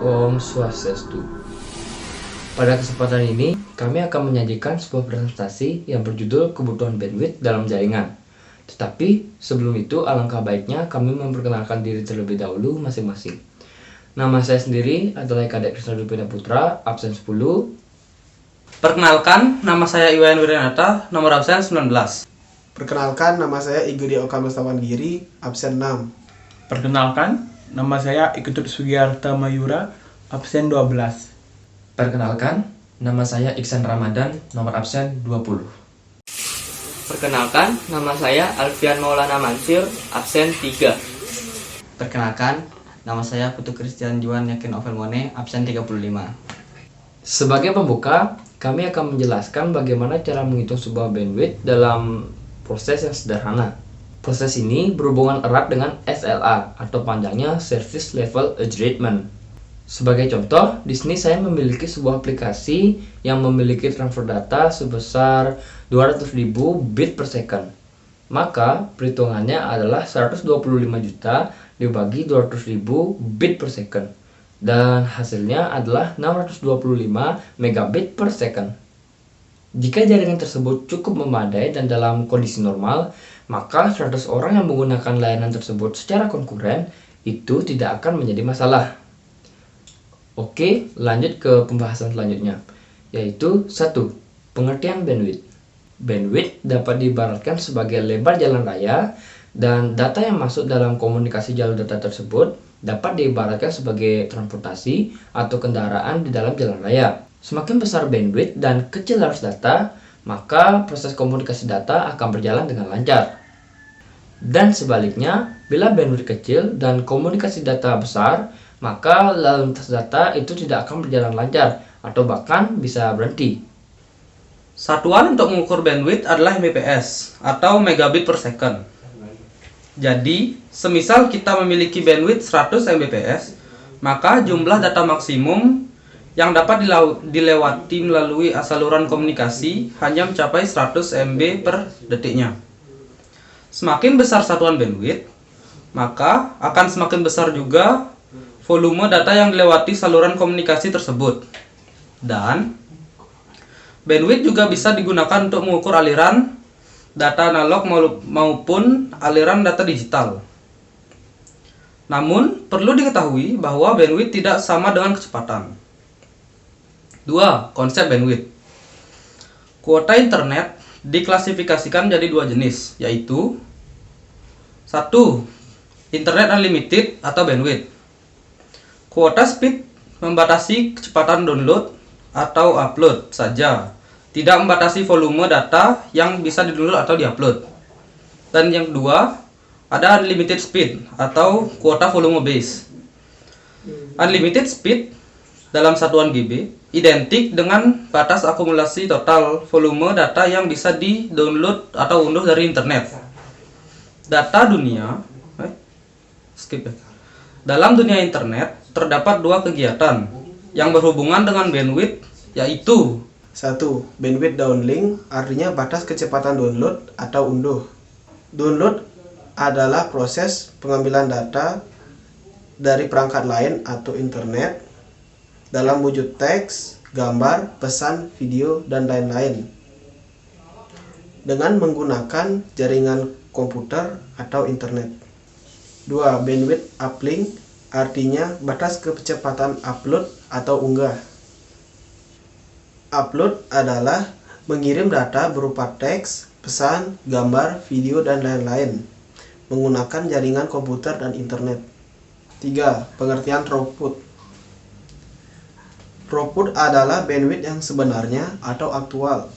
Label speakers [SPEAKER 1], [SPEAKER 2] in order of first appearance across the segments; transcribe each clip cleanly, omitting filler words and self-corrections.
[SPEAKER 1] Om Swastiastu. Pada kesempatan ini, kami akan menyajikan sebuah presentasi yang berjudul kebutuhan bandwidth dalam jaringan. Tetapi sebelum itu, alangkah baiknya kami memperkenalkan diri terlebih dahulu masing-masing. Nama saya sendiri adalah Kadek Krisna Dupina Putra, absen 10.
[SPEAKER 2] Perkenalkan, nama saya Iwayan Wiranata, nomor absen 19.
[SPEAKER 3] Perkenalkan, nama saya Igede Oka Gustawan Giri, absen 6.
[SPEAKER 4] Perkenalkan, nama saya Iketut Sugiyarta Mayura, absen 12.
[SPEAKER 1] Perkenalkan, nama saya Iksan Ramadan, nomor absen 20.
[SPEAKER 5] Perkenalkan, nama saya Alfian Maulana Mansur, absen 3.
[SPEAKER 6] Perkenalkan, nama saya Putu Christian Juan Yakin Ovelmone, absen 35.
[SPEAKER 1] Sebagai pembuka, kami akan menjelaskan bagaimana cara menghitung sebuah bandwidth dalam proses yang sederhana. Proses ini berhubungan erat dengan SLA atau panjangnya Service Level Agreement. Sebagai contoh, di sini saya memiliki sebuah aplikasi yang memiliki transfer data sebesar 200.000 bit per second. Maka perhitungannya adalah 125 juta dibagi 200.000 bit per second. Dan hasilnya adalah 625 megabit per second. Jika jaringan tersebut cukup memadai dan dalam kondisi normal, maka 100 orang yang menggunakan layanan tersebut secara konkuren itu tidak akan menjadi masalah. Oke, lanjut ke pembahasan selanjutnya, yaitu 1. Pengertian bandwidth. Bandwidth dapat diibaratkan sebagai lebar jalan raya, dan data yang masuk dalam komunikasi jalur data tersebut dapat diibaratkan sebagai transportasi atau kendaraan di dalam jalan raya. Semakin besar bandwidth dan kecil arus data, maka proses komunikasi data akan berjalan dengan lancar. Dan sebaliknya, bila bandwidth kecil dan komunikasi data besar, maka lalu lintas data itu tidak akan berjalan lancar atau bahkan bisa berhenti.
[SPEAKER 2] Satuan untuk mengukur bandwidth adalah Mbps atau megabit per second. Jadi, semisal kita memiliki bandwidth 100 Mbps, maka jumlah data maksimum yang dapat dilewati melalui saluran komunikasi hanya mencapai 100 MB per detiknya. Semakin besar satuan bandwidth, maka akan semakin besar juga volume data yang dilewati saluran komunikasi tersebut. Dan bandwidth juga bisa digunakan untuk mengukur aliran data analog maupun aliran data digital. Namun, perlu diketahui bahwa bandwidth tidak sama dengan kecepatan. 2. Konsep bandwidth. Kuota internet diklasifikasikan menjadi 2 jenis, yaitu 1. Internet unlimited atau bandwidth. Kuota speed membatasi kecepatan download atau upload saja, tidak membatasi volume data yang bisa di-download atau di-upload. Dan yang kedua, ada unlimited speed atau kuota volume base. Unlimited speed dalam satuan GB identik dengan batas akumulasi total volume data yang bisa di-download atau unduh dari internet. Data dunia Dalam dunia internet terdapat 2 kegiatan yang berhubungan dengan bandwidth, yaitu
[SPEAKER 3] 1. Bandwidth downlink, artinya batas kecepatan download atau unduh. Download adalah proses pengambilan data dari perangkat lain atau internet dalam wujud teks, gambar, pesan, video, dan lain-lain dengan menggunakan jaringan komputer atau internet. 2. Bandwidth uplink, artinya batas kecepatan upload atau unggah. Upload adalah mengirim data berupa teks, pesan, gambar, video, dan lain-lain menggunakan jaringan komputer dan internet. 3. Pengertian throughput. Throughput adalah bandwidth yang sebenarnya atau aktual,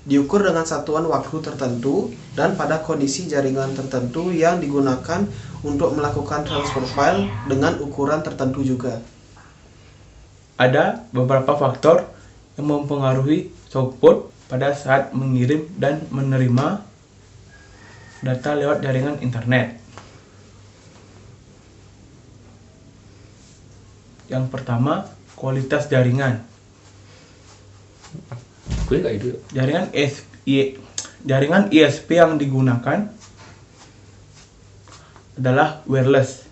[SPEAKER 3] diukur dengan satuan waktu tertentu dan pada kondisi jaringan tertentu yang digunakan untuk melakukan transfer file dengan ukuran tertentu juga.
[SPEAKER 4] Ada beberapa faktor yang mempengaruhi throughput pada saat mengirim dan menerima data lewat jaringan internet. Yang pertama, kualitas jaringan. Jaringan ISP yang digunakan adalah wireless.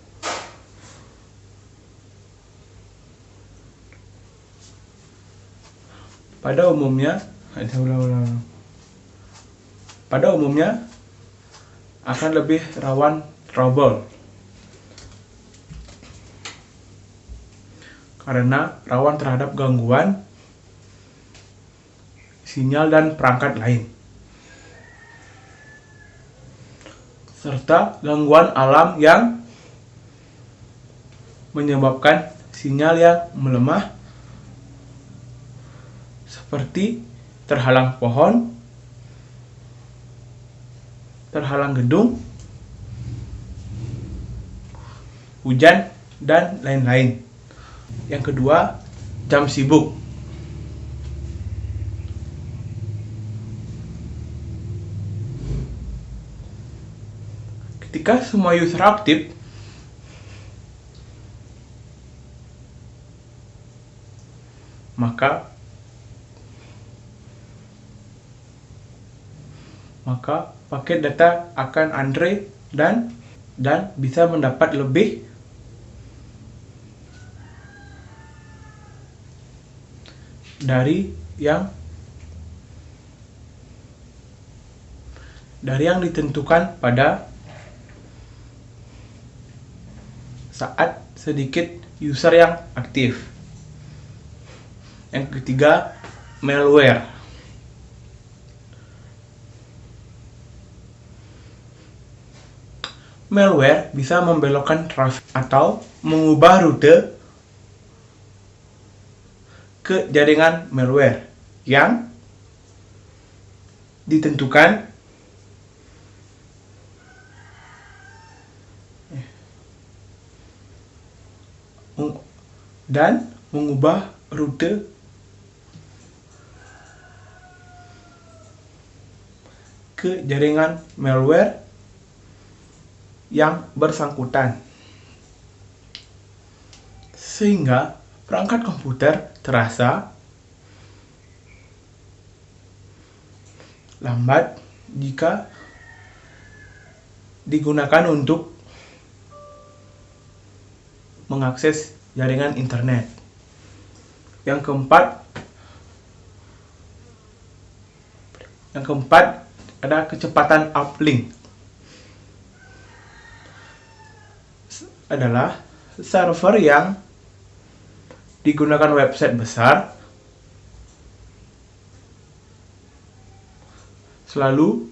[SPEAKER 4] Pada umumnya akan lebih rawan trouble karena rawan terhadap gangguan sinyal dan perangkat lain, serta gangguan alam yang menyebabkan sinyal yang melemah seperti terhalang pohon, terhalang gedung, hujan, dan lain-lain. Yang kedua, jam sibuk. Ketika semua user aktif, maka paket data akan andre dan bisa mendapat lebih dari yang ditentukan pada saat sedikit user yang aktif. Yang ketiga, malware. Malware bisa membelokkan traffic atau mengubah rute ke jaringan malware yang ditentukan dan mengubah rute ke jaringan malware yang bersangkutan, sehingga perangkat komputer terasa lambat jika digunakan untuk mengakses jaringan internet. Yang keempat ada kecepatan uplink. Adalah server yang digunakan website besar selalu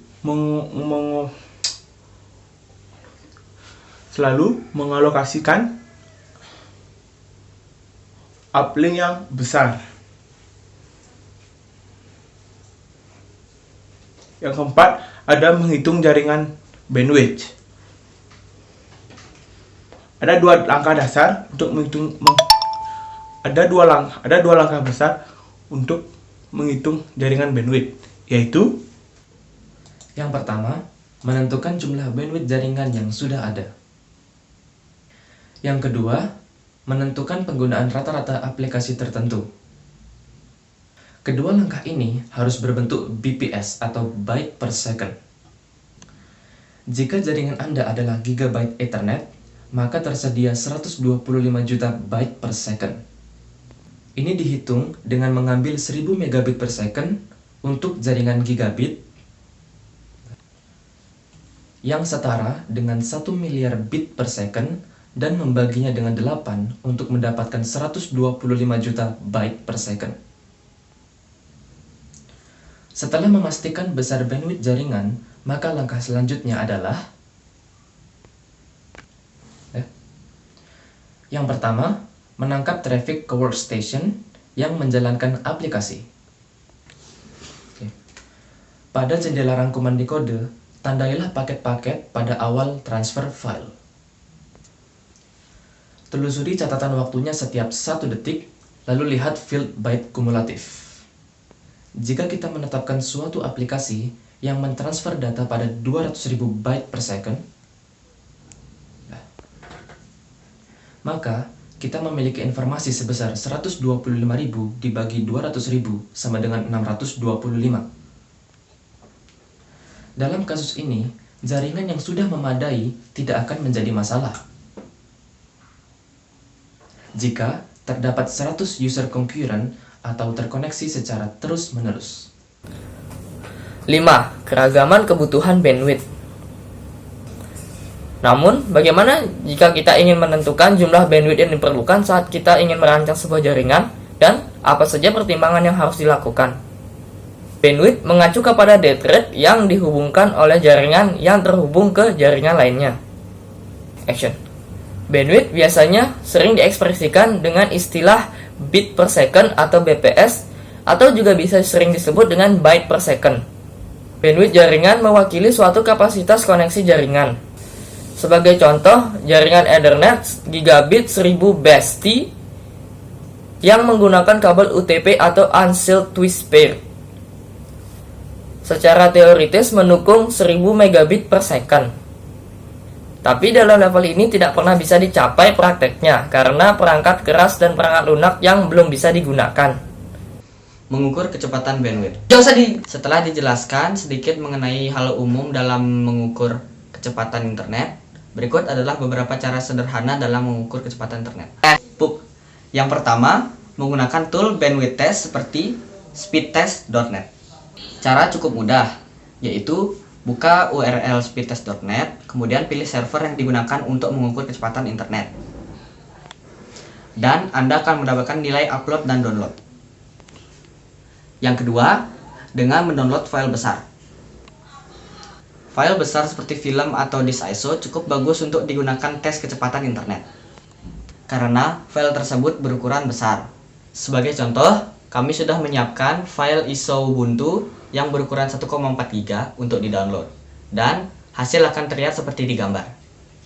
[SPEAKER 4] mengalokasikan uplink yang besar. Yang keempat, ada menghitung jaringan bandwidth. Ada dua langkah dasar untuk menghitung. Ada dua langkah besar untuk menghitung jaringan bandwidth, yaitu
[SPEAKER 1] yang pertama, menentukan jumlah bandwidth jaringan yang sudah ada. Yang kedua, menentukan penggunaan rata-rata aplikasi tertentu. Kedua langkah ini harus berbentuk BPS atau byte per second. Jika jaringan Anda adalah gigabyte Ethernet, maka tersedia 125 juta byte per second. Ini dihitung dengan mengambil 1000 megabit per second untuk jaringan gigabit yang setara dengan 1 miliar bit per second dan membaginya dengan 8 untuk mendapatkan 125 juta byte per second. Setelah memastikan besar bandwidth jaringan, maka langkah selanjutnya adalah yang pertama, menangkap traffic ke workstation yang menjalankan aplikasi. Pada jendela rangkuman dekode, tandailah paket-paket pada awal transfer file. Telusuri catatan waktunya setiap 1 detik, lalu lihat field byte kumulatif. Jika kita menetapkan suatu aplikasi yang mentransfer data pada 200.000 byte per second, maka kita memiliki informasi sebesar 125.000 dibagi 200.000 sama dengan 625. Dalam kasus ini,
[SPEAKER 7] jaringan yang sudah memadai tidak akan menjadi masalah. Jika terdapat 100 user concurrent atau terkoneksi secara terus-menerus.
[SPEAKER 5] 5. Keragaman kebutuhan bandwidth. Namun, bagaimana jika kita ingin menentukan jumlah bandwidth yang diperlukan saat kita ingin merancang sebuah jaringan, dan apa saja pertimbangan yang harus dilakukan? Bandwidth mengacu kepada data rate yang dihubungkan oleh jaringan yang terhubung ke jaringan lainnya. Action. Bandwidth biasanya sering diekspresikan dengan istilah bit per second atau BPS, atau juga bisa sering disebut dengan byte per second. Bandwidth jaringan mewakili suatu kapasitas koneksi jaringan. Sebagai contoh, jaringan Ethernet gigabit 1000 BST yang menggunakan kabel UTP atau Unsealed Twist Pair. Secara teoritis mendukung 1000 megabit per second. Tapi dalam level ini tidak pernah bisa dicapai prakteknya karena perangkat keras dan perangkat lunak yang belum bisa digunakan.
[SPEAKER 6] Mengukur kecepatan bandwidth. Setelah dijelaskan sedikit mengenai hal umum dalam mengukur kecepatan internet, berikut adalah beberapa cara sederhana dalam mengukur kecepatan internet. Yang pertama, menggunakan tool bandwidth test seperti speedtest.net. Cara cukup mudah, yaitu buka URL speedtest.net, kemudian pilih server yang digunakan untuk mengukur kecepatan internet. Dan Anda akan mendapatkan nilai upload dan download. Yang kedua, dengan mendownload file besar. File besar seperti film atau disk ISO cukup bagus untuk digunakan tes kecepatan internet, karena file tersebut berukuran besar. Sebagai contoh, kami sudah menyiapkan file ISO Ubuntu yang berukuran 1,4 GB untuk di-download, dan hasil akan terlihat seperti di gambar.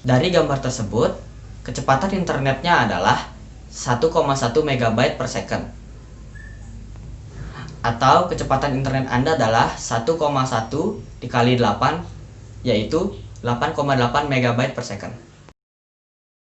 [SPEAKER 6] Dari gambar tersebut, kecepatan internetnya adalah 1,1 MB per second. Atau kecepatan internet Anda adalah 1,1 dikali 8, yaitu 8,8 MB per second.